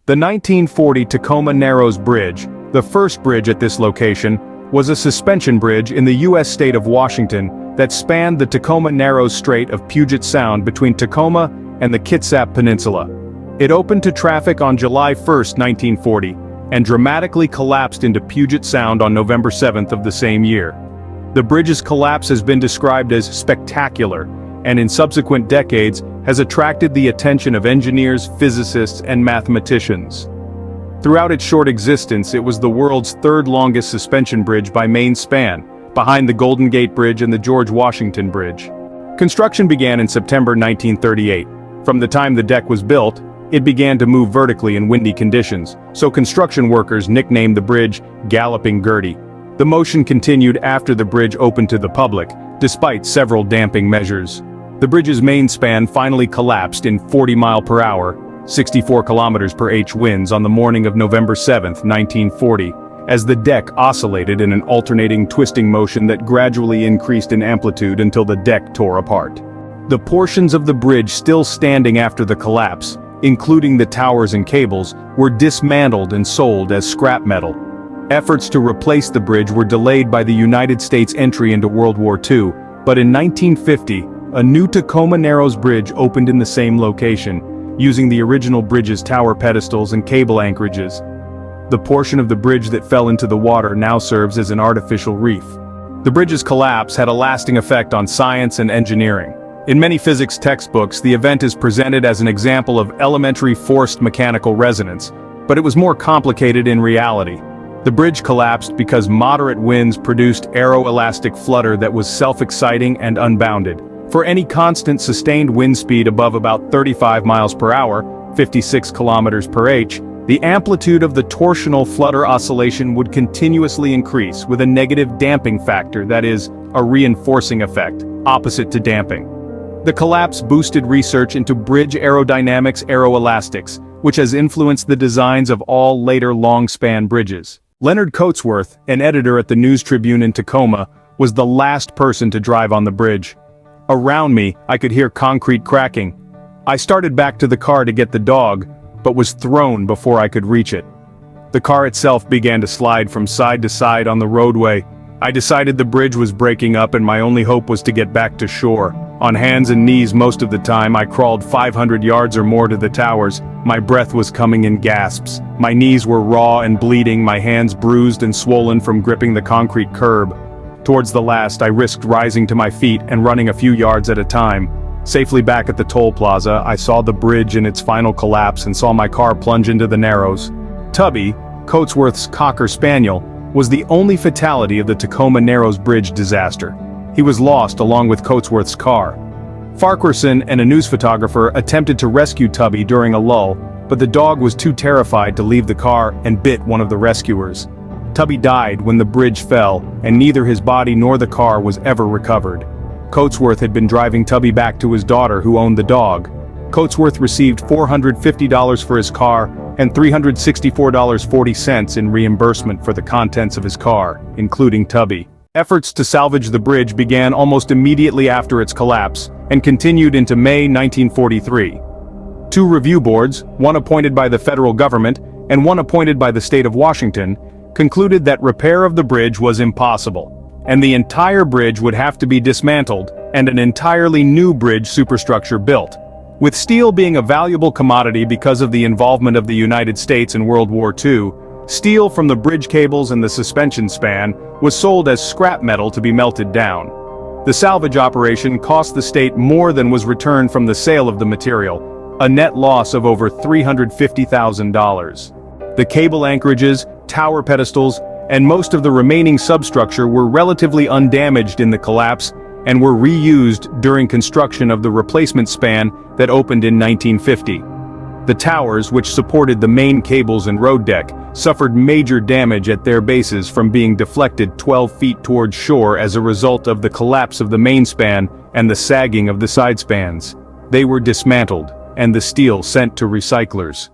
The 1940 Tacoma Narrows Bridge, the first bridge at this location, was a suspension bridge in the U.S. state of Washington that spanned the Tacoma Narrows Strait of Puget Sound between Tacoma and the Kitsap Peninsula. It opened to traffic on July 1, 1940, and dramatically collapsed into Puget Sound on November 7 of the same year. The bridge's collapse has been described as spectacular, and in subsequent decades has attracted the attention of engineers, physicists, and mathematicians. Throughout its short existence, it was the world's third longest suspension bridge by main span, behind the Golden Gate Bridge and the George Washington Bridge. Construction began in September 1938. From the time the deck was built, it began to move vertically in windy conditions, so construction workers nicknamed the bridge Galloping Gertie. The motion continued after the bridge opened to the public, despite several damping measures. The bridge's main span finally collapsed in 40-mile-per-hour, 64 km/h winds on the morning of November 7, 1940, as the deck oscillated in an alternating twisting motion that gradually increased in amplitude until the deck tore apart. The portions of the bridge still standing after the collapse, including the towers and cables, were dismantled and sold as scrap metal. Efforts to replace the bridge were delayed by the United States' entry into World War II, but in 1950, a new Tacoma Narrows Bridge opened in the same location, using the original bridge's tower pedestals and cable anchorages. The portion of the bridge that fell into the water now serves as an artificial reef. The bridge's collapse had a lasting effect on science and engineering. In many physics textbooks, the event is presented as an example of elementary forced mechanical resonance, but it was more complicated in reality. The bridge collapsed because moderate winds produced aeroelastic flutter that was self-exciting and unbounded. For any constant sustained wind speed above about 35 miles per hour, 56 km/h, the amplitude of the torsional flutter oscillation would continuously increase with a negative damping factor, that is, a reinforcing effect, opposite to damping. The collapse boosted research into bridge aerodynamics aeroelastics, which has influenced the designs of all later long-span bridges. Leonard Coatsworth, an editor at the News Tribune in Tacoma, was the last person to drive on the bridge. Around me, I could hear concrete cracking. I started back to the car to get the dog, but was thrown before I could reach it. The car itself began to slide from side to side on the roadway. I decided the bridge was breaking up and my only hope was to get back to shore. On hands and knees most of the time, I crawled 500 yards or more to the towers. My breath was coming in gasps. My knees were raw and bleeding, my hands bruised and swollen from gripping the concrete curb. Towards the last, I risked rising to my feet and running a few yards at a time. Safely back at the toll plaza, I saw the bridge in its final collapse and saw my car plunge into the Narrows. Tubby, Coatsworth's Cocker Spaniel, was the only fatality of the Tacoma Narrows Bridge disaster. He was lost along with Coatsworth's car. Farquharson and a news photographer attempted to rescue Tubby during a lull, but the dog was too terrified to leave the car and bit one of the rescuers. Tubby died when the bridge fell, and neither his body nor the car was ever recovered. Coatsworth had been driving Tubby back to his daughter who owned the dog. Coatsworth received $450 for his car and $364.40 in reimbursement for the contents of his car, including Tubby. Efforts to salvage the bridge began almost immediately after its collapse, and continued into May 1943. Two review boards, one appointed by the federal government and one appointed by the state of Washington, concluded that repair of the bridge was impossible, and the entire bridge would have to be dismantled and an entirely new bridge superstructure built. With steel being a valuable commodity because of the involvement of the United States in World War II, steel from the bridge cables and the suspension span was sold as scrap metal to be melted down. The salvage operation cost the state more than was returned from the sale of the material, a net loss of over $350,000. The cable anchorages, tower pedestals, and most of the remaining substructure were relatively undamaged in the collapse and were reused during construction of the replacement span that opened in 1950. The towers, which supported the main cables and road deck, suffered major damage at their bases from being deflected 12 feet towards shore as a result of the collapse of the main span and the sagging of the side spans. They were dismantled, and the steel sent to recyclers.